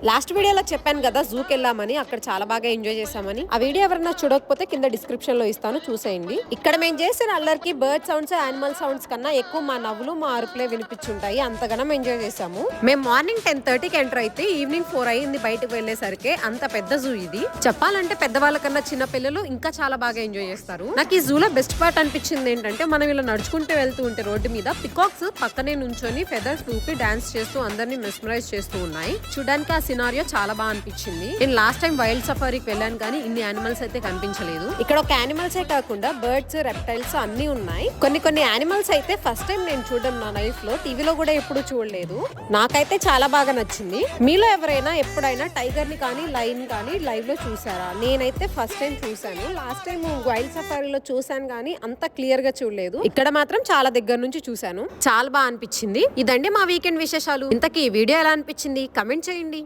Last వీడియోలో చెప్పాను కదా జూకి వెళ్ళామని, అక్కడ చాలా బాగా ఎంజాయ్ చేసామని. ఆ వీడియో ఎవరైనా చూడకపోతే కింద డిస్క్రిప్షన్ లో ఇస్తాను, చూసేయండి. ఇక్కడ మేము చేసిన అల్లరికి బర్డ్ సౌండ్స్, యానిమల్ సౌండ్స్ కన్నా ఎక్కువ మా నవ్వులు, మా అరుపులే వినిపించుంటాయి. అంతగానం ఎంజాయ్ చేసాము. మేము మార్నింగ్ 10:30కి ఎంటర్ అయితే ఈవినింగ్ 4 అయింది బయటకు వెళ్లేసరికి. అంత పెద్ద జూ ఇది. చెప్పాలంటే పెద్దవాళ్ళ కన్నా చిన్న పిల్లలు ఇంకా చాలా బాగా ఎంజాయ్ చేస్తారు. నాకు ఈ జూలో బెస్ట్ పార్ట్ అనిపించింది ఏంటంటే, మనం ఇలా నడుచుకుంటూ వెళ్తూ ఉంటే రోడ్డు మీద పికాక్స్ పక్కనే నుంచొని ఫెదర్స్ ఊపి డాన్స్ చేస్తూ అందరినీ మెస్మరైజ్ చేస్తూ ఉన్నాయి. చూడడానికి ఆ సినారియో చాలా బాగా అనిపించింది. నేను లాస్ట్ టైం వైల్డ్ సఫారీకి వెళ్ళాను కానీ ఇన్ని యానిమల్స్ అయితే కనిపించలేదు. ఇక్కడ ఒక యానిమల్సే కాకుండా బర్డ్స్, రెప్టైల్స్ అన్ని ఉన్నాయి. కొన్ని యానిమల్స్ అయితే ఫస్ట్ టైం నేను చూడడం నా లైఫ్ లో. టీవీలో కూడా ఎప్పుడు చూడలేదు. నాకైతే చాలా బాగా నచ్చింది. మీలో ఎవరైనా ఎప్పుడైనా టైగర్ ని కానీ లైన్ కానీ లైవ్ లో చూసారా? నేనైతే ఫస్ట్ టైం చూసాను. లాస్ట్ టైం వైల్డ్ సఫారీలో చూసాను కానీ అంత క్లియర్ గా చూడలేదు. ఇక్కడ మాత్రం చాలా దగ్గర నుంచి చూసాను. చాలా బాగా అనిపించింది. ఇదండి మా వీకెండ్ విశేషాలు. ఇంతకీ వీడియో ఎలా అనిపించింది కమెంట్ చేయండి.